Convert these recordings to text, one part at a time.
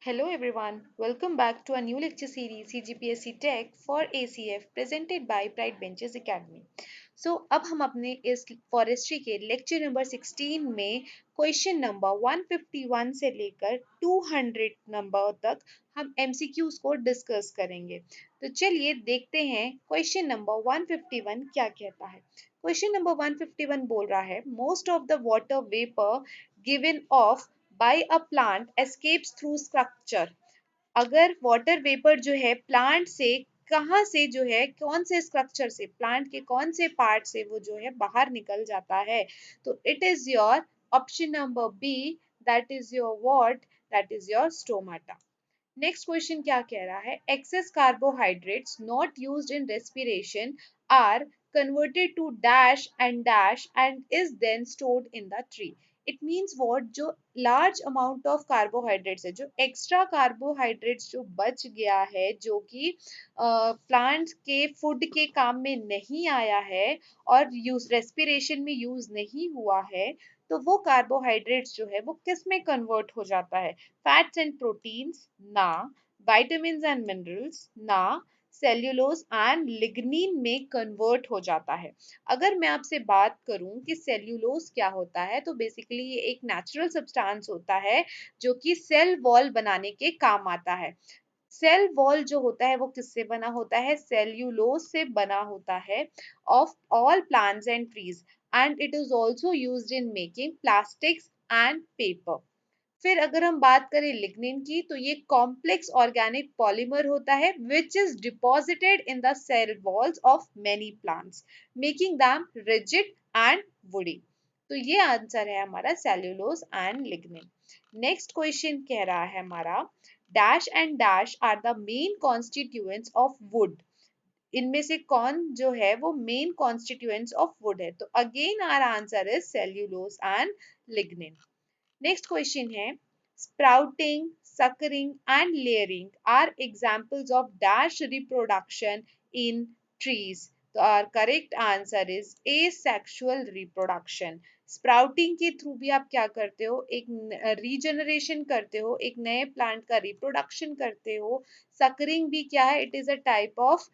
Hello everyone, welcome back to a new lecture series CGPSC Tech for ACF presented by Pride Benches Academy. अब हम अपने इस forestry के lecture number 16 में question number 151 से लेकर 200 नंबर तक हम MCQs को डिस्कस करेंगे। तो चलिए देखते हैं क्वेश्चन नंबर 151 क्या कहता है। क्वेश्चन नंबर 151 बोल रहा है most of the water vapour given off by a plant escapes through structure. अगर वाटर वेपर जो है प्लांट से कहाँ से जो है कौन से स्ट्रक्चर से प्लांट के कौन से पार्ट से वो जो है बाहर निकल जाता है, तो it is your option number B, that is your what, that is your stomata. Next question क्या कह रहा है, excess carbohydrates not used in respiration are converted to dash and is then stored in the tree. It means what, जो large amount of carbohydrates है, जो extra carbohydrates जो बच गया है, जो कि प्लांट के फूड के काम में नहीं आया है और यूज रेस्पिरेशन में यूज नहीं हुआ है, तो वो कार्बोहाइड्रेट्स जो है वो किस में कन्वर्ट हो जाता है? फैट्स एंड प्रोटीन्स ना, vitamins एंड मिनरल्स ना, सेल्यूलोज एंड लिग्निन में कन्वर्ट हो जाता है। अगर मैं आपसे बात करूं कि सेल्यूलोज क्या होता है, तो बेसिकली ये एक नेचुरल सब्सटेंस होता है जो कि सेल वॉल बनाने के काम आता है। सेल वॉल जो होता है वो किससे बना होता है? सेल्यूलोज से बना होता है of all plants and trees, and it is also used in making plastics and paper. फिर अगर हम बात करें लिग्निन की, तो ये कॉम्प्लेक्स ऑर्गेनिक पॉलीमर होता है which is deposited in the cell walls of many plants making them rigid and woody. तो ये आंसर है हमारा cellulose and lignin. Next question कह रहा है हमारा dash and dash are the main constituents of wood. इनमें से कौन जो है वो मेन कॉन्स्टिट्यूएंट्स ऑफ वुड है? तो again our answer is cellulose and lignin. Next question है sprouting, suckering and layering are examples of dash reproduction in trees. तो our correct answer is asexual reproduction. Sprouting के through भी आप क्या करते हो, एक रीजनरेशन करते हो, एक नए प्लांट का रिप्रोडक्शन करते हो। सकरिंग भी क्या है? It is a type of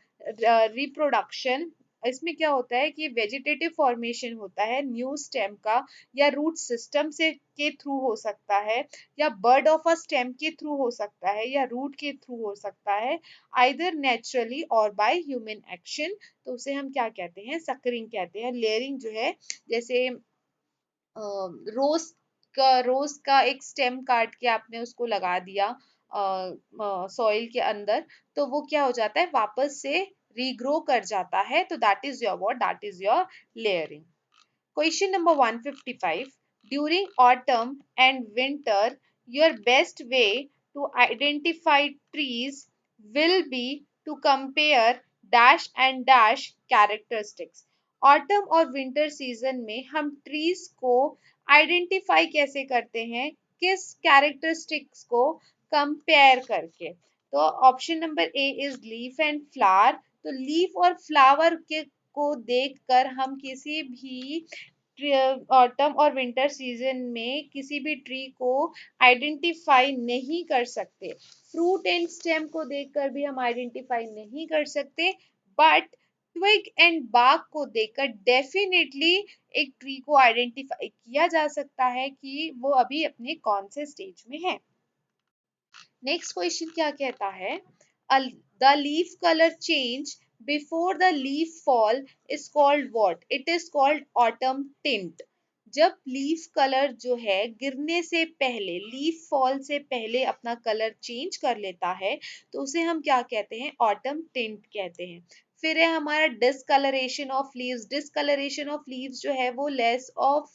reproduction. इसमें क्या होता है कि वेजिटेटिव फॉर्मेशन होता है न्यू स्टेम का, या रूट सिस्टम से के थ्रू हो सकता है, या बर्ड ऑफ अ स्टेम के थ्रू हो सकता है, या रूट के थ्रू हो सकता है, आइदर नेचुरली और बाय ह्यूमन एक्शन। तो उसे हम क्या कहते हैं? सकरिंग कहते हैं। लेयरिंग जो है, जैसे रोज का एक स्टेम काट के आपने उसको लगा दिया सॉइल के अंदर, तो वो क्या हो जाता है? वापस से रीग्रो कर जाता है। तो that is your what, that is your layering. Question number 155. During autumn and winter, your best way to identify trees will be to compare dash and dash characteristics. Autumn और विंटर सीजन में हम trees को identify कैसे करते हैं? किस characteristics को compare करके? तो option number A is leaf and flower. तो लीफ और फ्लावर के को देखकर हम किसी भी ऑटम और विंटर सीजन में किसी भी ट्री को आइडेंटिफाई नहीं कर सकते। फ्रूट एंड स्टेम को देखकर भी हम आइडेंटिफाई नहीं कर सकते, बट ट्विग एंड बार्क को देखकर डेफिनेटली एक ट्री को आइडेंटिफाई किया जा सकता है कि वो अभी अपने कौन से स्टेज में है। नेक्स्ट क्वेश्चन क्या कहता है, the leaf colour change before the leaf fall is called what? It is called autumn tint. जब लीफ कलर जो है गिरने से पहले, लीफ फॉल से पहले अपना कलर चेंज कर लेता है, तो उसे हम क्या कहते हैं? ऑटम टिंट कहते हैं। फिर है हमारा discolouration of leaves. Discolouration of leaves जो है वो लेस ऑफ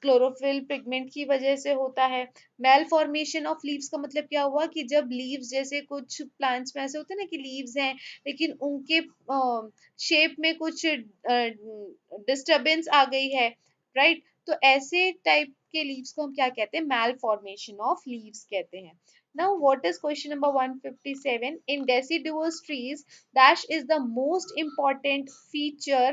क्लोरोफिल पिगमेंट की वजह से होता है। मेल फॉर्मेशन ऑफ लीव्स का मतलब क्या हुआ कि जब लीव्स, जैसे कुछ प्लांट्स में ऐसे होते हैं ना कि लीव्स हैं लेकिन उनके शेप में कुछ डिस्टरबेंस आ गई है, राइट? तो ऐसे टाइप के लीव्स को हम क्या कहते हैं? मेल फॉर्मेशन ऑफ लीव्स कहते हैं। Now, what is question number 157? In deciduous trees, dash is the most important feature,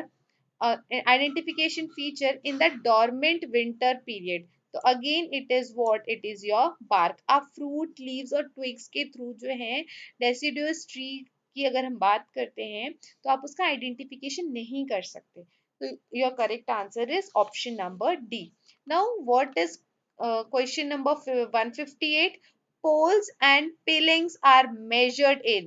identification feature in the dormant winter period. तो again it is what, it is your bark. आप fruit, leaves और twigs के through जो है deciduous tree की अगर हम बात करते हैं तो आप उसका आइडेंटिफिकेशन नहीं कर सकते। तो your correct answer is option number D. Now what is question number 158, poles and pillings are measured in,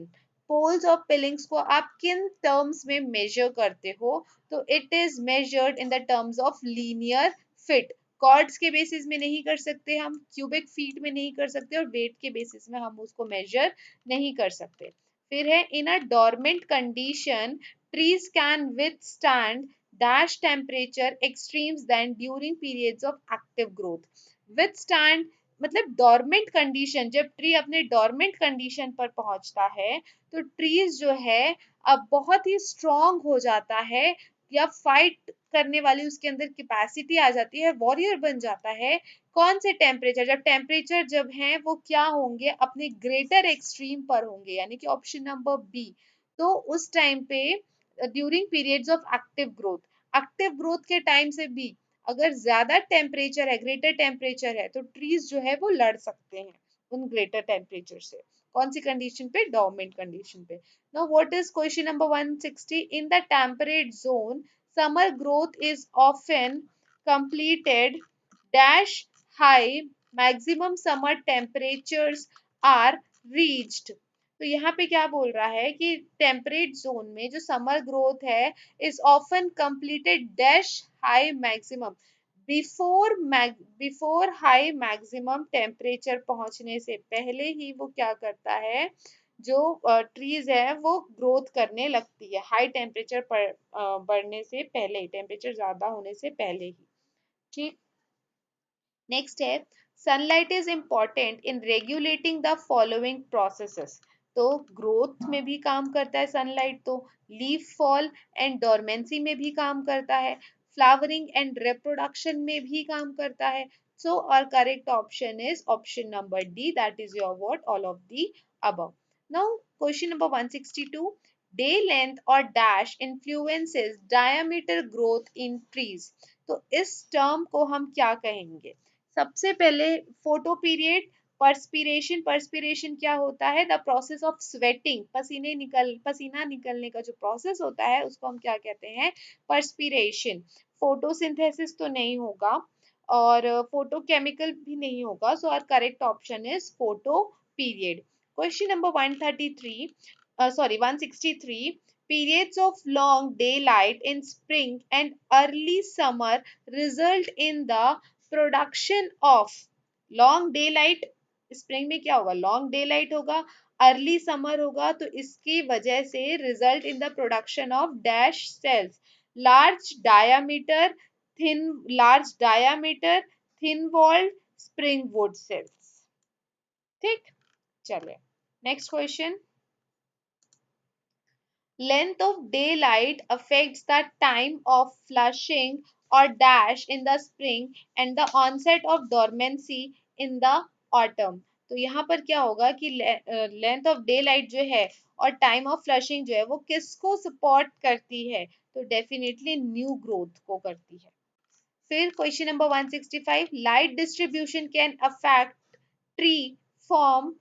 poles और pillings को आप किन टर्म्स में मेजर करते हो? तो it is measured in the terms of linear fit. Cords के basis में नहीं कर सकते हम, क्यूबिक फीट में नहीं कर सकते, और वेट के बेसिस में हम उसको मेजर नहीं कर सकते। फिर है in a dormant condition trees can withstand dash temperature extremes than during periods of active growth. Withstand मतलब डोरमेंट कंडीशन, जब ट्री अपने डोरमेंट कंडीशन पर पहुंचता है तो ट्रीज जो है अब बहुत ही स्ट्रॉन्ग हो जाता है, या फाइट करने वाली उसके अंदर कैपेसिटी आ जाती है, वॉरियर बन जाता है। कौन से टेम्परेचर, जब टेम्परेचर जब है वो क्या होंगे, अपने ग्रेटर एक्सट्रीम पर होंगे, यानी कि ऑप्शन नंबर बी। तो उस टाइम पे during periods of active growth के टाइम से भी अगर ज्यादा टेम्परेचर है, ग्रेटर टेम्परेचर है, तो ट्रीज जो है वो लड़ सकते हैं उन ग्रेटर टेम्परेचर से। कौन सी कंडीशन पे? डोरमेंट कंडीशन पे। Now what is question number 160, in the temperate zone summer growth is often completed dash high maximum summer temperatures are reached। तो यहाँ पे क्या बोल रहा है कि टेम्परेट जोन में जो समर ग्रोथ है is often completed dash high maximum, before high maximum temperature पहुंचने से पहले ही वो क्या करता है, जो ट्रीज है वो ग्रोथ करने लगती है हाई टेम्परेचर पर बढ़ने से पहले, टेम्परेचर ज्यादा होने से पहले ही। ठीक। नेक्स्ट है sunlight is important in regulating the following processes. तो ग्रोथ में भी काम करता है सनलाइट, तो लीफ फॉल एंड डोरमेंसी में भी काम करता है, फ्लावरिंग एंड रिप्रोडक्शन में भी काम करता है। सो और correct option is option number D, that is your what, all of the above. Now question number 162, day length or dash influences diameter growth in trees। तो इस टर्म को हम क्या कहेंगे? सबसे पहले फोटो पीरियड, पर्सपिरेशन। पर्सपिरेशन क्या होता है? द प्रोसेस ऑफ स्वेटिंग, पसीना निकलने का जो प्रोसेस होता है उसको हम क्या कहते हैं? पर्सपिरेशन। फोटोसिंथेसिस तो नहीं होगा और फोटो केमिकल भी नहीं होगा, so our correct option is photoperiod. Question number 133, sorry 163, periods of long daylight in spring and early summer result in the production of long daylight. Spring में क्या होगा? लॉन्ग डे लाइट होगा, early summer होगा, तो इसकी वजह से result in the production of dash cells, large diameter thin walled spring wood cells. ठीक, चलिए next question. Length of daylight affects the time of flushing or dash in the spring and the onset of dormancy in the autumn। तो यहाँ पर क्या होगा कि length of day light जो है और टाइम ऑफ फ्लशिंग जो है वो किसको सपोर्ट करती है? तो डेफिनेटली न्यू ग्रोथ को करती है। फिर question number 165, light distribution can affect tree form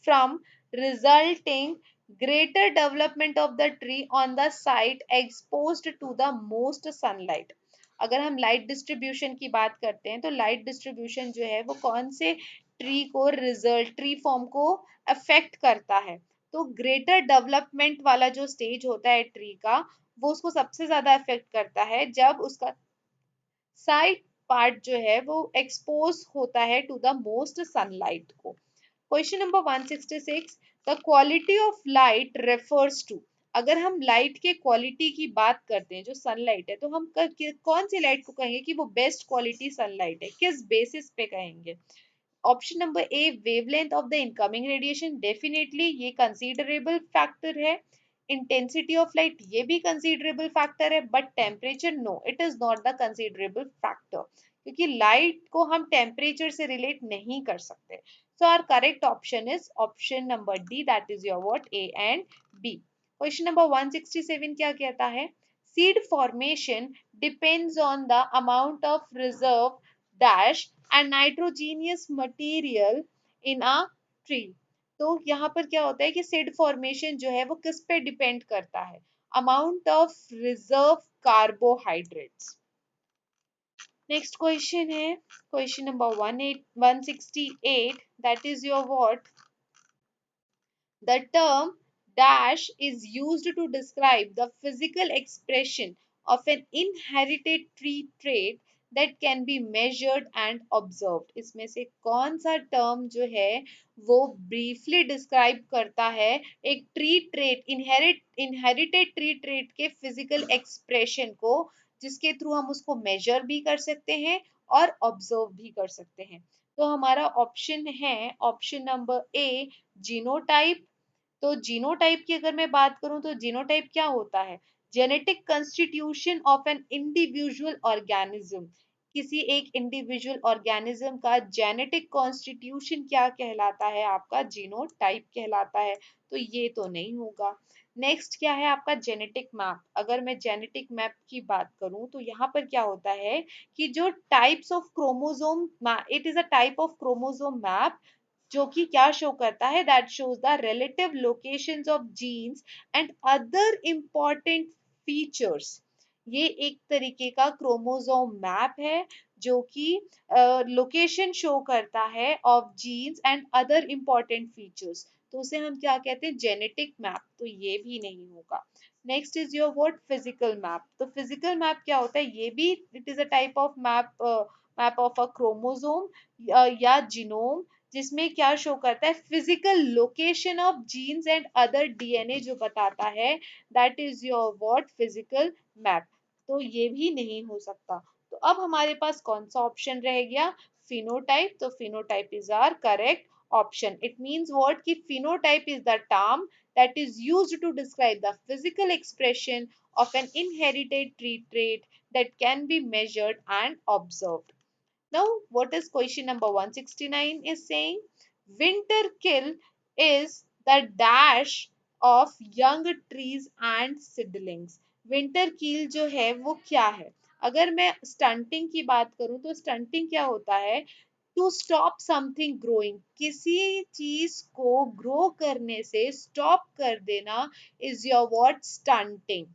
from resulting greater development of the tree on the site exposed to the most sunlight। अगर हम लाइट डिस्ट्रीब्यूशन की बात करते हैं तो लाइट डिस्ट्रीब्यूशन जो है वो कौन से ट्री फॉर्म को अफेक्ट करता है? तो ग्रेटर डेवलपमेंट वाला जो स्टेज होता है ट्री का, वो उसको सबसे ज्यादा अफेक्ट करता है जब उसका साइड पार्ट जो है वो एक्सपोज होता है टू द मोस्ट सनलाइट को। Question number 166, the quality of light refers to. अगर हम लाइट के क्वालिटी की बात करते हैं, जो सनलाइट है, तो हम कौन सी लाइट को कहेंगे कि वो बेस्ट क्वालिटी सनलाइट है? किस बेसिस पे कहेंगे? Option number A, wavelength of the incoming radiation, definitely ये कंसीडरेबल फैक्टर है। इंटेंसिटी ऑफ लाइट, ये भी कंसीडरेबल फैक्टर है, but temperature no, it is not the considerable factor, क्योंकि लाइट को हम टेम्परेचर से रिलेट नहीं कर सकते। So our correct option is option number D, that is your what, A and B. Question number 167 क्या कहता है? Seed formation depends on the amount of reserve dash and nitrogenous material in a tree. तो यहाँ पर क्या होता है कि सीड फॉर्मेशन जो है वो किस पे डिपेंड करता है? Amount of reserve carbohydrates. Next question है question number 168, that is your what? The term dash is used to describe the physical expression of an inherited tree trait that can be measured and observed. इसमें से कौन सा term जो है वो briefly describe करता है एक tree trait, inherited tree trait के फिजिकल एक्सप्रेशन को, जिसके थ्रू हम उसको मेजर भी कर सकते हैं और ऑब्जर्व भी कर सकते हैं? तो हमारा ऑप्शन है ऑप्शन नंबर ए, जीनोटाइप। तो जीनोटाइप की अगर मैं बात करूं तो जीनोटाइप क्या होता है? Genetic constitution of an individual organism. किसी एक इंडिविजुअल ऑर्गेनिज्म का जेनेटिक कॉन्स्टिट्यूशन क्या कहलाता है? आपका जीनोटाइप कहलाता है। तो ये तो नहीं होगा। नेक्स्ट क्या है आपका? Genetic map. अगर मैं जेनेटिक मैप की बात करूं तो यहाँ पर क्या होता है कि जो types of chromosome, it is a type of chromosome map जो कि क्या शो करता है? That shows the relative locations of genes and other important features. ये एक तरीके का क्रोमोसोम मैप है जो कि लोकेशन शो करता है of genes and other important features. तो उसे हम क्या कहते हैं? Genetic map. तो ये भी नहीं होगा। Next is your what? Physical map. तो फिजिकल मैप क्या होता है? ये भी it is a type of map, map of a chromosome या जीनोम, जिसमें क्या शो करता है? Physical location of genes and other DNA जो बताता है, that is your what? Physical map. तो ये भी नहीं हो सकता। तो अब हमारे पास कौन सा ऑप्शन रह गया? फिनोटाइप। तो phenotype is our correct option. It means what? कि phenotype is the term that is used to describe the physical expression of an inherited tree trait that can be measured and observed. Now, what is question number 169 is saying? Winter kill is the dash of young trees and seedlings. Winter kill जो है वो क्या है? अगर मैं stunting की बात करूं तो स्टंटिंग क्या होता है? टू स्टॉप समथिंग ग्रोइंग, किसी चीज को ग्रो करने से स्टॉप कर देना is your what? Stunting,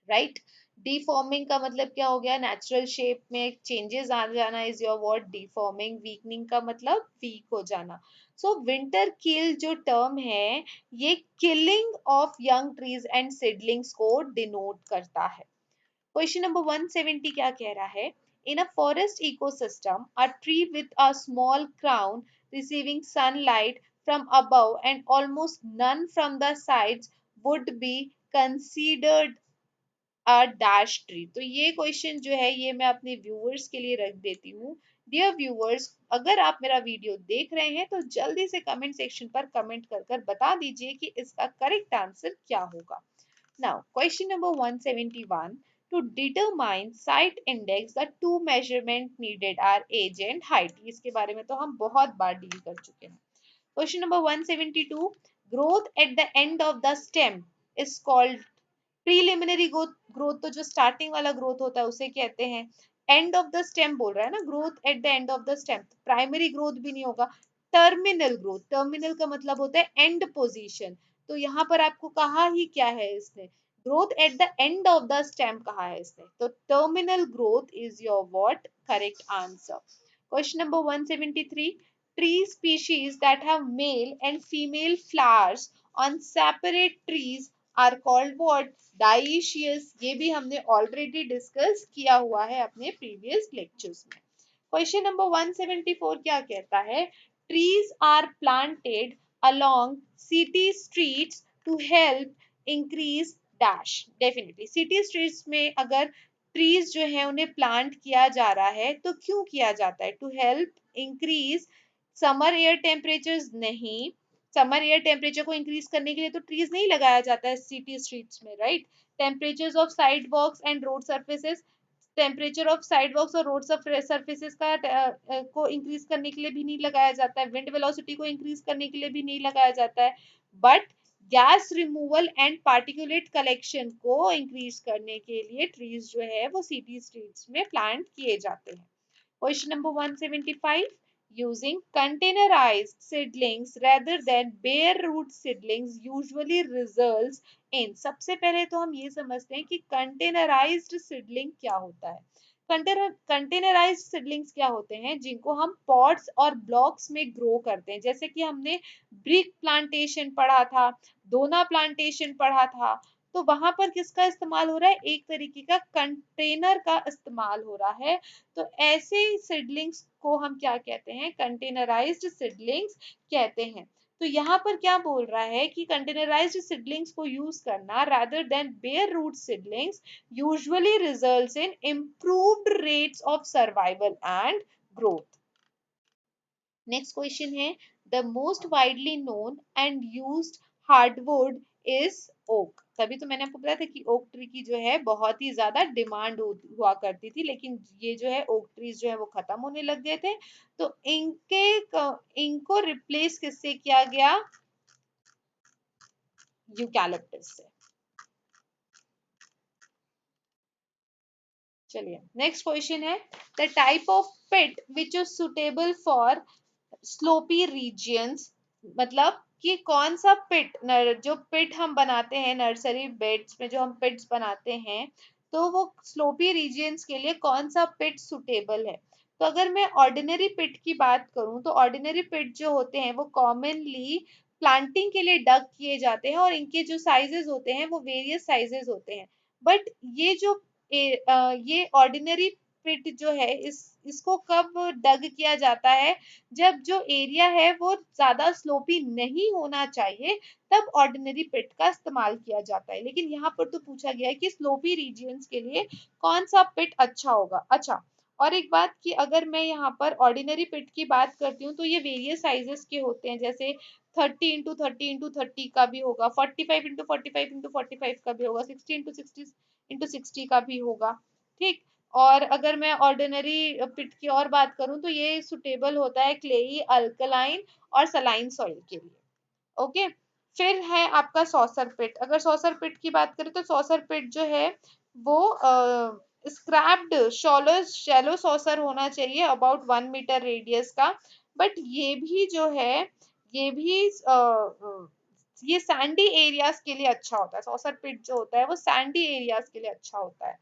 right? Deforming का मतलब क्या हो गया? नेचुरल शेप में चेंजेस आ जाना is your what? Deforming. Weakening का मतलब वीक हो जाना। सो विंटर किल जो टर्म है ये killing of young trees and seedlings को डिनोट करता है। क्वेश्चन नंबर 170 क्या कह रहा है? In a forest ecosystem a tree with a small crown receiving sunlight from above and almost none from the sides would be considered a dash tree. तो ये question जो है ये मैं अपने व्यूअर्स के लिए रख देती हूँ। डियर व्यूअर्स, अगर आप मेरा वीडियो देख रहे हैं तो जल्दी से कमेंट सेक्शन पर कमेंट कर कर बता दीजिए कि इसका करेक्ट आंसर क्या होगा। Now question number 171, to determine site index the two measurement needed are age and height. इसके बारे में तो हम बहुत बार डील कर चुके हैं। Question number 172, growth at the end of the stem is called preliminary growth. Growth तो जो स्टार्टिंग वाला ग्रोथ होता है उसे कहते हैं। एंड ऑफ द स्टेम बोल रहा है ना, growth at the end of the stem. Primary growth भी नहीं होगा। टर्मिनल ग्रोथ, टर्मिनल का मतलब होता है एंड पोजीशन। तो यहाँ पर आपको कहा ही क्या है इसने? Growth at the end of the stem कहा है इसने। तो terminal growth is your what? Correct answer. Question number 173, tree species that have male and female flowers on separate trees are called what? Dioecious। ये भी हमने already discuss किया हुआ है अपने प्रीवियस लेक्चर्स में। क्वेश्चन नंबर 174 क्या कहता है? Trees are planted along city streets to help increase dash. Definitely city streets में अगर ट्रीज जो है उन्हें प्लांट किया जा रहा है तो क्यों किया जाता है? To help increase summer air temperatures. नहीं, समर एयर टेम्परेचर को इंक्रीज करने के लिए तो ट्रीज नहीं लगाया जाता है सिटी स्ट्रीट्स में, right? Temperatures of sidewalks and road surfaces, temperature of sidewalks और रोड सर्फेसेस का को इंक्रीज करने के लिए भी नहीं लगाया जाता है। विंड वेलोसिटी को इंक्रीज करने के लिए भी नहीं लगाया जाता है। But gas removal and particulate collection को इंक्रीज करने के लिए ट्रीज जो है वो सिटी स्ट्रीट्स में प्लांट किए जाते हैं। Question number 175. Using containerized seedlings rather than bare root seedlings usually results in. सबसे पहले तो हम ये समझते हैं कि containerized seedling क्या होता है. कंटेनराइज्ड सीडलिंग्स क्या होते हैं, जिनको हम पॉट्स और ब्लॉक्स में ग्रो करते हैं. जैसे कि हमने ब्रिक प्लांटेशन पढ़ा था, डोना प्लांटेशन पढ़ा था, तो वहां पर किसका इस्तेमाल हो रहा है, एक तरीके का कंटेनर का इस्तेमाल हो रहा है. तो ऐसे सीडलिंग्स को हम क्या कहते हैं, कंटेनराइज्ड सीडलिंग्स कहते हैं. तो यहाँ पर क्या बोल रहा है कि कंटेनराइज्ड सीडलिंग्स को यूज करना rather than bare root seedlings usually results in improved rates of survival and growth. Next question है, the most widely known and used hardwood is oak. तभी तो मैंने आपको बताया था कि ओक ट्री की जो है बहुत ही ज्यादा डिमांड हुआ करती थी, लेकिन ये जो है ओक ट्रीज जो है वो खत्म होने लग गए थे. तो इनको रिप्लेस किससे किया गया, यूकैलिप्टस से. चलिए नेक्स्ट क्वेश्चन है, the type of pit which is suitable for sloppy regions. मतलब कि कौन सा पिट, जो पिट हम बनाते हैं नर्सरी बेड्स में, जो हम पिट्स बनाते हैं, तो वो स्लोपी रीजियंस के लिए कौन सा पिट सुटेबल है. तो अगर मैं ऑर्डिनरी पिट की बात करूं, तो ऑर्डिनरी पिट जो होते हैं वो कॉमनली प्लांटिंग के लिए डग किए जाते हैं, और इनके जो साइजेस होते हैं वो वेरियस साइजेस होते हैं. बट ये जो ये ऑर्डिनरी पिट जो है, इसको कब डग किया जाता है, जब जो एरिया है वो ज्यादा स्लोपी नहीं होना चाहिए, तब ऑर्डिनरी पिट का इस्तेमाल किया जाता है. लेकिन यहाँ पर तो पूछा गया है कि स्लोपी रीजियंस के लिए कौन सा पिट अच्छा होगा. अच्छा, और एक बात कि अगर मैं यहाँ पर ऑर्डिनरी पिट की बात करती हूँ, तो ये वेरियस साइजेस के होते हैं. जैसे 30x30x30 का भी होगा, 45x45x45 का भी होगा, 60x60x60 का भी होगा. ठीक. और अगर मैं ऑर्डिनरी पिट की और बात करूं, तो ये सुटेबल होता है क्लेई, अल्कलाइन और सलाइन सॉइल के लिए. ओके. फिर है आपका सॉसर पिट. अगर सॉसर पिट की बात करें, तो सॉसर पिट जो है वो स्क्रैप्ड शॉलो शैलो सॉसर होना चाहिए, अबाउट 1 मीटर रेडियस का. बट ये भी जो है, ये भी ये सैंडी एरियाज के लिए अच्छा होता है. सॉसर पिट जो होता है वो सैंडी एरियाज के लिए अच्छा होता है.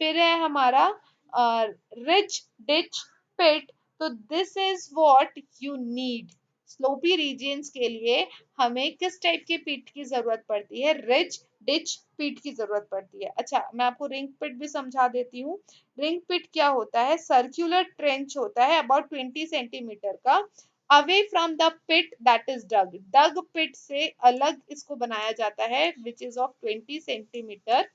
फिर है हमारा रिच डिच पिट. तो this is what you need. Sloppy regions के लिए हमें किस टाइप के पिट की जरूरत पड़ती है, रिच डिच पिट की जरूरत पड़ती है. अच्छा, मैं आपको रिंग पिट भी समझा देती हूँ. रिंग पिट क्या होता है, सर्कुलर ट्रेंच होता है अबाउट 20 सेंटीमीटर का, away from the pit that is dug. Dug pit से अलग इसको बनाया जाता है, which is of 20 centimetre.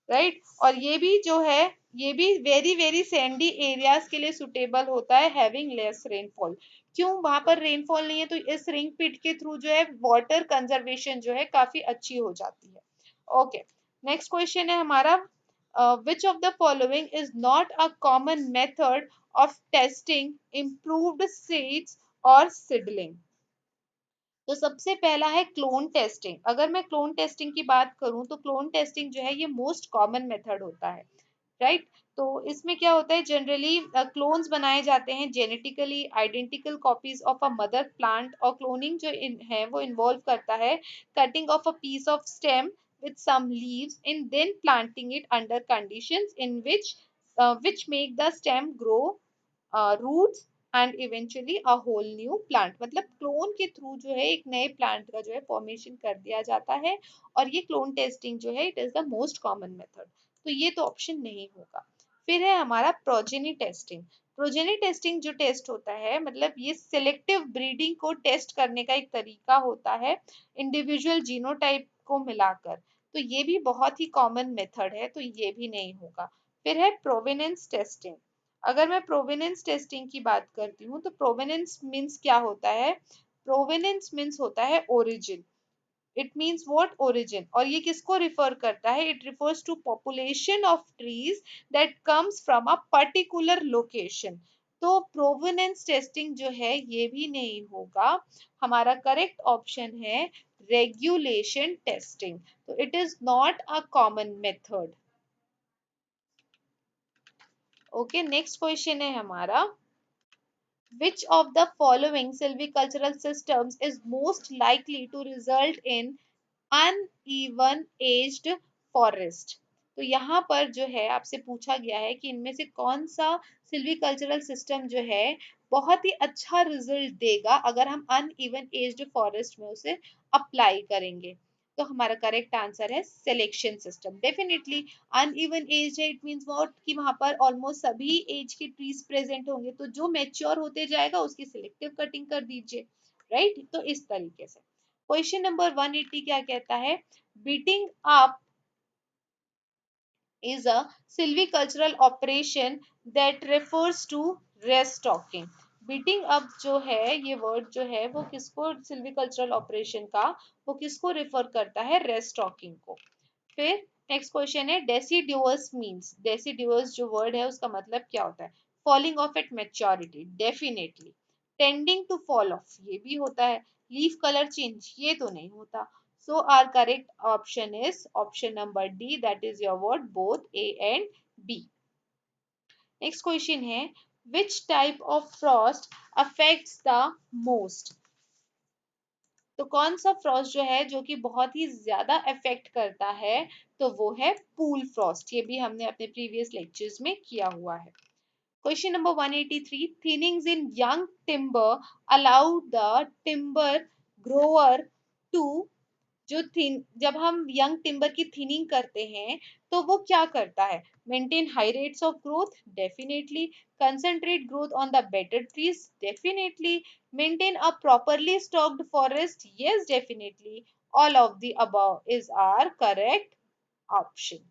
Right. और ये भी जो है, ये भी वेरी वेरी सैंडी एरियाज के लिए सुटेबल होता है, हैविंग लेस रेनफॉल. क्यों, वहां पर रेनफॉल नहीं है, तो इस रिंग पिट के थ्रू जो है वाटर कंजर्वेशन जो है काफी अच्छी हो जाती है. ओके. नेक्स्ट क्वेश्चन है हमारा, which of the following is not a common method of testing improved seeds और सिडलिंग. तो सबसे पहला है क्लोन टेस्टिंग. अगर मैं क्लोन टेस्टिंग की बात करूं, तो क्लोन टेस्टिंग जो है ये मोस्ट कॉमन मेथड होता है. राइट. तो इसमें क्या होता है, जनरली क्लोन्स बनाए जाते हैं, genetically identical copies of a mother plant. और क्लोनिंग जो है वो इन्वॉल्व करता है cutting of a piece of stem with some leaves and then planting it under conditions in which make the stem grow roots and eventually a whole new plant. मतलब clone के through जो है एक नए plant का जो है formation कर दिया जाता है. और ये क्लोन टेस्टिंग जो है it is the most common method. तो ये तो ऑप्शन नहीं होगा. फिर है हमारा प्रोजेनी टेस्टिंग. प्रोजेनी टेस्टिंग जो टेस्ट होता है, मतलब ये सिलेक्टिव ब्रीडिंग को टेस्ट करने का एक तरीका होता है, इंडिविजुअल जीनोटाइप को मिलाकर. तो ये भी बहुत ही कॉमन मेथड है, तो ये भी नहीं होगा. फिर है प्रोवेनेंस टेस्टिंग. अगर मैं प्रोवेनेंस टेस्टिंग की बात करती हूँ, तो प्रोवेनेंस मीन्स क्या होता है, प्रोवेनेंस मीन्स होता है origin. It means what, origin. और ये किसको रिफर करता है, it refers to population of trees that comes from a particular location. तो प्रोवेनेंस टेस्टिंग जो है ये भी नहीं होगा. हमारा करेक्ट ऑप्शन है रेगुलेशन टेस्टिंग. तो it is not a common method. Okay, next question है हमारा, which of the following silvicultural systems is most likely to result in uneven aged forest? तो यहाँ पर जो है आपसे पूछा गया है कि इनमें से कौन सा सिल्वीकल्चरल सिस्टम जो है बहुत ही अच्छा रिजल्ट देगा अगर हम अनइवन एज्ड फॉरेस्ट में उसे अप्लाई करेंगे। तो हमारा करेक्ट आंसर है selection system. Definitely uneven age है, इट मींस व्हाट कि वहां पर ऑलमोस्ट सभी एज के ट्रीज प्रेजेंट होंगे, तो जो मैच्योर होते जाएगा उसकी सिलेक्टिव कटिंग कर दीजिए, राइट। तो इस तरीके से क्वेश्चन नंबर 180 क्या कहता है, beating up is a silvicultural operation that refers to restocking। Beating up जो है ये वर्ड जो है वो किसको, सिल्विकल्चरल ऑपरेशन का, वो किसको रिफर करता है, रेस्टॉकिंग को। फिर नेक्स्ट क्वेश्चन है, डेसिडुअस मीन्स, डेसिडुअस जो वर्ड है उसका मतलब क्या होता है, falling off at maturity, definitely. Tending to fall off, ये भी होता है। लीफ कलर चेंज, ये तो नहीं होता। So our correct option is option number D, that is your word, both A and B. Next question है, which type of frost affects the most? तो कौन सा फ्रॉस्ट जो है जो कि बहुत ही ज्यादा अफेक्ट करता है, तो वो है पूल फ्रॉस्ट। ये भी हमने अपने प्रीवियस लेक्चर्स में किया हुआ है। Question number 183, thinnings in young timber allow the timber grower to, जो थिन, जब हम यंग टिम्बर की थिनिंग करते हैं तो वो क्या करता है, maintain high rates of growth, definitely. Concentrate growth on the better trees, definitely. Maintain a properly stocked forest, yes definitely. All of the above is our correct option.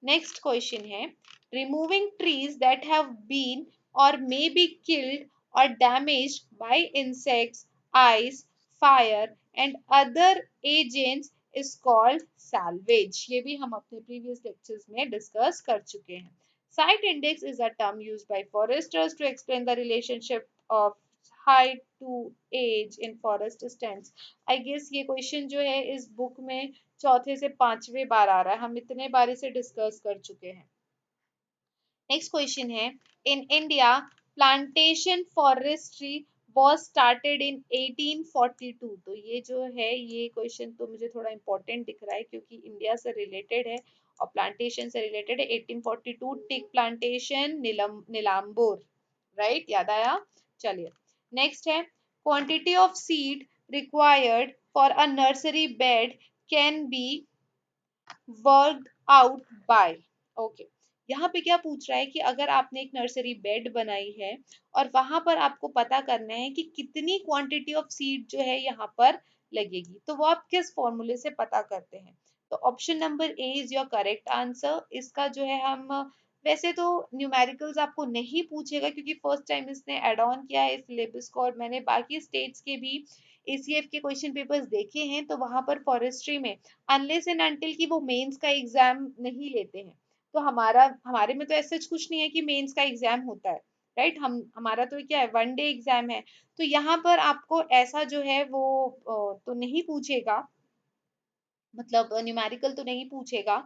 Next question है, removing trees that have been और may be killed और damaged by insects, ice, fire and other agents is called salvage। ये भी हम अपने previous lectures में discuss कर चुके हैं। Site index is a term used by foresters to explain the relationship of height to age in forest stands। I guess ये question जो है इस बुक में चौथे से पांचवें बार आ रहा है, हम इतने बार इसे डिस्कस कर चुके हैं। नेक्स्ट क्वेश्चन है, in India plantation forestry was started in 1842। तो ये जो है ये क्वेश्चन तो मुझे थोड़ा इंपॉर्टेंट दिख रहा है क्योंकि इंडिया से रिलेटेड है और प्लांटेशन से रिलेटेड है। 1842 टिक प्लांटेशन नीलांबूर, राइट, याद आया। चलिए नेक्स्ट है, quantity of seed required for a nursery bed can be worked out by, okay. यहाँ पे क्या पूछ रहा है कि अगर आपने एक नर्सरी बेड बनाई है और वहां पर आपको पता करना है कि कितनी क्वांटिटी ऑफ सीड जो है यहाँ पर लगेगी, तो वो आप किस फॉर्मूले से पता करते हैं। तो option number A is your correct answer. इसका जो है हम, वैसे तो न्यूमेरिकल्स आपको नहीं पूछेगा क्योंकि फर्स्ट टाइम इसने एड ऑन किया है इस सिलेबस को, और मैंने बाकी स्टेट्स के भी एसीएफ के क्वेश्चन पेपर्स देखे हैं तो वहां पर फॉरेस्ट्री में अनलेस एंड अनटिल कि वो मेंस का एग्जाम नहीं लेते हैं, तो हमारे में तो ऐसा कुछ नहीं है कि मेंस का एग्जाम होता है, राइट। हमारा तो क्या है, वन डे एग्जाम है। तो यहाँ पर आपको ऐसा जो है वो तो नहीं पूछेगा, मतलब न्यूमेरिकल तो नहीं पूछेगा।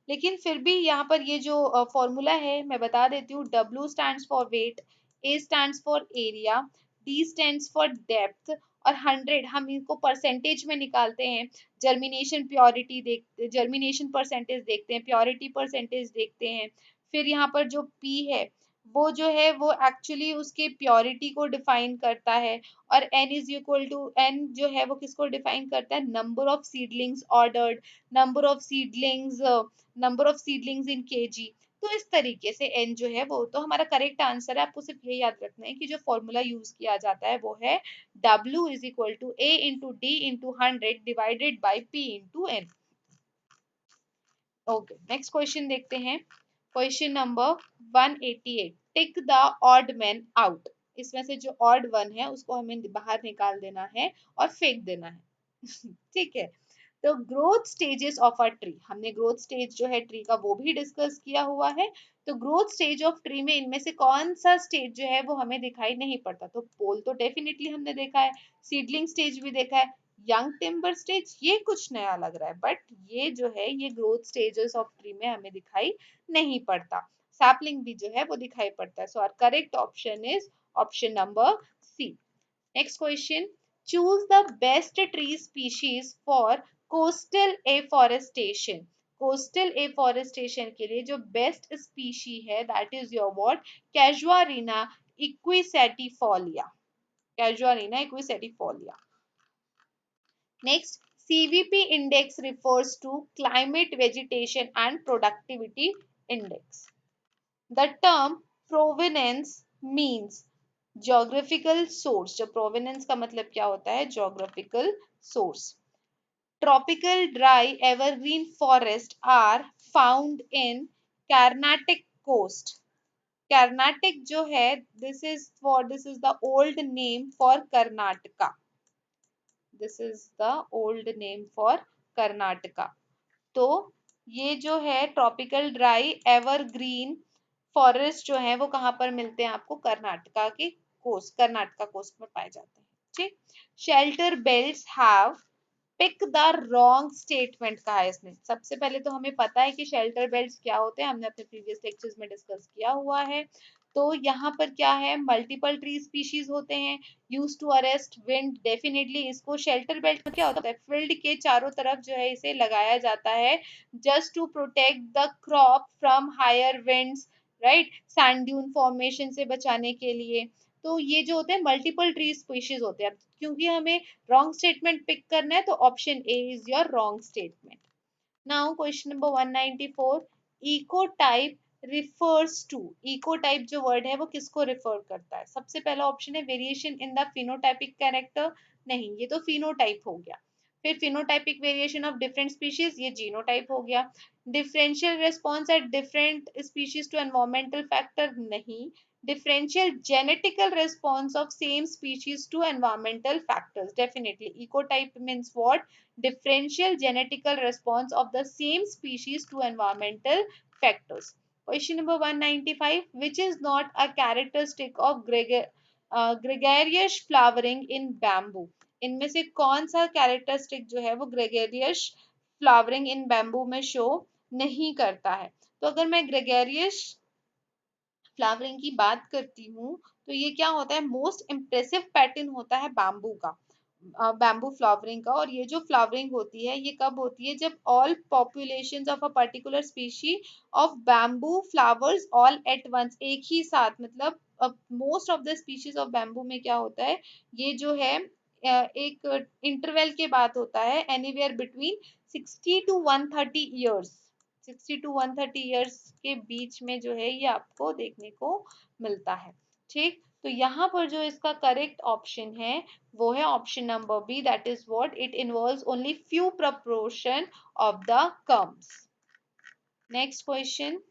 लेकिन फिर भी यहाँ पर ये जो फॉर्मूला है मैं बता देती हूँ, W stands for wait, A stands for area, D stands for depth और 100 हम इनको परसेंटेज में निकालते हैं। जर्मिनेशन प्योरिटी देखते, जर्मिनेशन परसेंटेज देखते हैं, प्योरिटी परसेंटेज देखते हैं। फिर यहाँ पर जो P है वो जो है वो एक्चुअली उसके प्योरिटी को डिफाइन करता है, और n is equal to, n जो है वो किसको डिफाइन करता है, number of seedlings ordered, number of seedlings, number of seedlings in KG. तो इस तरीके से n जो है वो, तो हमारा करेक्ट आंसर है। आपको सिर्फ ये याद रखना है कि जो फॉर्मूला यूज किया जाता है वो है W is equal to A into D into 100 divided by P into N। Okay, next question देखते हैं। Question number 188, tick the odd man out. इसमें से जो ऑड वन है उसको हमें बाहर निकाल देना है और फेंक देना है। ठीक है। तो growth stages of a tree, हमने ग्रोथ स्टेज जो है ट्री का वो भी डिस्कस किया हुआ है। तो ग्रोथ स्टेज ऑफ ट्री में इनमें से कौन सा स्टेज जो है वो हमें दिखाई नहीं पड़ता, तो पोल तो डेफिनेटली हमने देखा है, सीडलिंग स्टेज भी देखा है, यंग टिम्बर स्टेज ये कुछ नया लग रहा है, बट ये जो है ये ग्रोथ स्टेजेस ऑफ ट्री में हमें दिखाई नहीं पड़ता। सैपलिंग भी जो है वो दिखाई पड़ता है। So our correct option is option number C. Next question, choose the best tree species for coastal afforestation. Coastal afforestation के लिए जो बेस्ट स्पीशी है that is your what, Casuarina equisetifolia, Casuarina equisetifolia. Next, CVP index refers to climate, vegetation and productivity index. The term provenance means geographical source. जो provenance का मतलब क्या होता है, geographical source. Tropical dry evergreen forests are found in Carnatic coast. Carnatic जो है, this is the old name for Karnataka. This is the old name for Karnataka. तो ये जो है ट्रॉपिकल ड्राई एवरग्रीन फॉरेस्ट जो है वो कहाँ पर मिलते हैं आपको, कर्नाटका के कोस्ट, कर्नाटका कोस्ट में पाए जाते हैं। ठीक, shelter belts have pick the wrong statement कहा है इसने। सबसे पहले तो हमें पता है कि शेल्टर बेल्ट्स क्या होते हैं, हमने अपने प्रीवियस लेक्चर्स में डिस्कस किया हुआ है। तो यहाँ पर क्या है, मल्टीपल ट्री स्पीशीज होते हैं, use to arrest wind, definitely इसको शेल्टर बेल्ट में क्या होता है, फील्ड के चारों तरफ जो है इसे लगाया जाता है just to protect the crop from higher winds, right, sand dune formation से बचाने के लिए। तो ये जो होते हैं मल्टीपल ट्री स्पीशीज होते हैं। क्योंकि हमें रॉन्ग स्टेटमेंट पिक करना है तो option A is your wrong statement. Now question number 194, eco type refers to, eco type जो वर्ड है वो किसको रिफर करता है। सबसे पहला ऑप्शन है variation in the phenotypic character, नहीं ये तो फिनोटाइप हो गया। फिर phenotypic variation of different species, ये जीनोटाइप हो गया। Differential response at different species to environmental factor, नहीं। differential genetical response of same species to environmental factors, definitely ecotype means what, differential genetical response of the same species to environmental factors. Question number 195, which is not a characteristic of gregarious flowering in bamboo, इनमें से कौन सा characteristic जो है वो gregarious flowering इन bamboo में show नहीं करता है। तो अगर मैं ग्रेगेरियस फ्लावरिंग की बात करती हूँ तो ये क्या होता है, मोस्ट इम्प्रेसिव पैटर्न होता है बैम्बू का, बैम्बू फ्लावरिंग का। और ये जो फ्लावरिंग होती है ये कब होती है, जब all population of a particular specie of bamboo flowers all at once, एक ही साथ, मतलब most of the species of bamboo में क्या होता है, ये जो है एक इंटरवल के बाद होता है, anywhere between 60 to 130 years, 60 to 130 years के बीच में जो है ये आपको देखने को मिलता है। ठीक, तो यहाँ पर जो इसका करेक्ट ऑप्शन है वो है option number B, that is what, it involves only few proportion of the culms. Next question,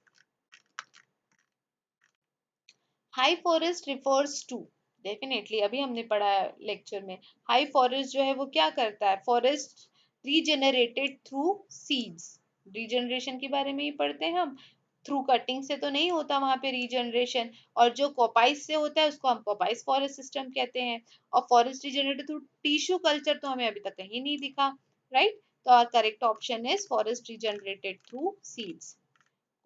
high forest refers to, definitely अभी हमने पढ़ा है लेक्चर में, हाई फॉरेस्ट जो है वो क्या करता है, forest regenerated through seeds, regeneration के बारे में ही पढ़ते हैं हम, थ्रू कटिंग से तो नहीं होता वहां पे रीजनरेशन, और जो कॉपाइस से होता है उसको हम कॉपाइस फॉरेस्ट सिस्टम कहते हैं। और forest regenerated through tissue culture तो हमें अभी तक कहीं नहीं दिखा, राइट। तो correct option is forest regenerated through seeds.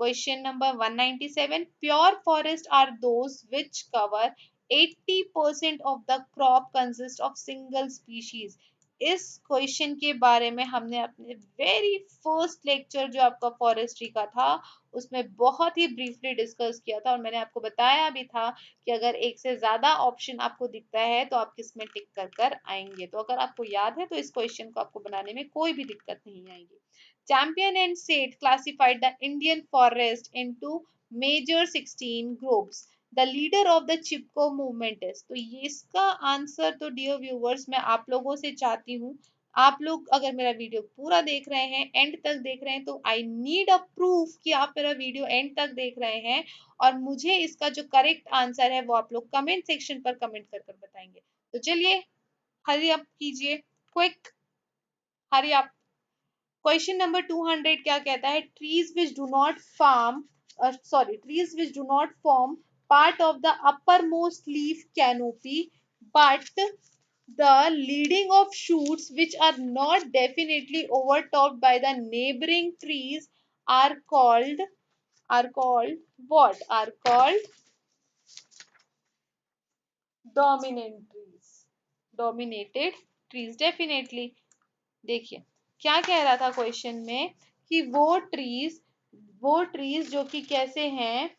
Question number 197. Pure forests are those which cover 80% of the crop consist of single species. इस क्वेश्चन के बारे में हमने अपने वेरी फर्स्ट लेक्चर जो आपका फॉरेस्ट्री का था उसमें बहुत ही ब्रीफली डिस्कस किया था, और मैंने आपको बताया भी था कि अगर एक से ज्यादा ऑप्शन आपको दिखता है तो आप किसमें टिक कर कर आएंगे। तो अगर आपको याद है तो इस क्वेश्चन को आपको बनाने में कोई भी दिक्कत नहीं आएगी। Champion and Seth classified the Indian forest into major 16 groups. The leader of the Chipko movement is, तो ये इसका आंसर तो डियर व्यूवर्स मैं आप लोगों से चाहती हूँ, आप लोग अगर मेरा वीडियो पूरा देख रहे हैं, एंड तक देख रहे हैं, तो आई नीड अ प्रूफ कि आप मेरा वीडियो एंड तक देख रहे हैं, और मुझे इसका जो करेक्ट आंसर है वो आप लोग कमेंट सेक्शन पर कमेंट कर कर बताएंगे। तो चलिए हरी अप कीजिए, quick, hurry up. Question number 200 क्या कहता है, trees which do not form trees which do not form part of the upper most leaf canopy but the leading of shoots which are not definitely overtopped by the neighboring trees are called are called what? Are called dominant trees. Dominated trees, definitely. देखिए क्या कह रहा था question में कि वो trees जो कि कैसे हैं,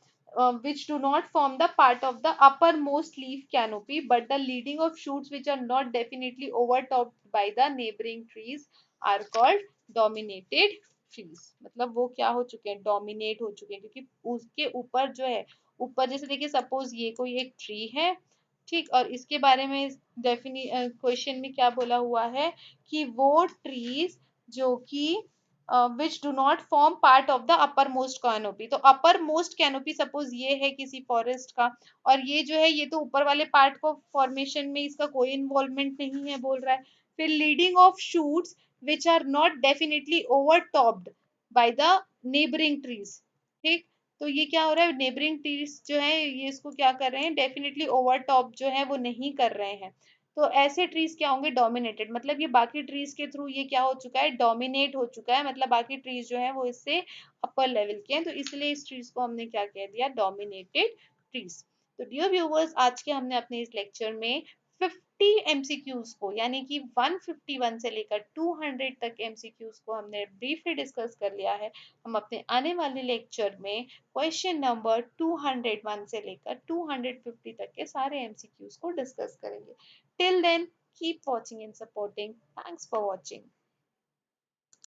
which do not form the part of the uppermost leaf canopy but the leading of shoots which are not definitely overtopped by the neighboring trees are called dominated trees. मतलब वो क्या हो चुके हैं? डोमिनेट हो चुके हैं, क्योंकि उसके ऊपर जो है, ऊपर जैसे देखिए सपोज ये कोई एक ट्री है, ठीक, और इसके बारे में डेफिनी क्वेश्चन में क्या बोला हुआ है कि वो ट्रीज जो कि विच do not form part of the upper most canopy. तो अपर मोस्ट कैनोपी सपोज ये है किसी फॉरेस्ट का, और ये जो है ये तो ऊपर वाले पार्ट को फॉर्मेशन में इसका कोई इन्वॉल्वमेंट नहीं है बोल रहा है। फिर leading of shoots which are not definitely overtopped by the neighbouring trees, ठीक। तो ये क्या हो रहा है, नेबरिंग ट्रीज जो है ये इसको क्या कर रहे हैं, डेफिनेटली ओवर टॉप जो है वो नहीं कर रहे हैं। तो ऐसे ट्रीज क्या होंगे? डोमिनेटेड, मतलब ये बाकी ट्रीज के थ्रू ये क्या हो चुका है? डोमिनेट हो चुका है, मतलब बाकी ट्रीज जो है वो इससे अपर लेवल के हैं, तो इसलिए इस ट्रीज को हमने क्या कह दिया? Dominated trees. तो डियर व्यूवर्स, आज के हमने अपने इस लेक्चर में 50 एमसीक्यूज को, यानी कि 151 से लेकर 200 तक एमसीक्यूज को हमने ब्रीफली डिस्कस कर लिया है। हम अपने आने वाले लेक्चर में क्वेश्चन नंबर 201 से लेकर 250 तक के सारे एमसीक्यूज को डिस्कस करेंगे। Till then, keep watching and supporting. Thanks for watching.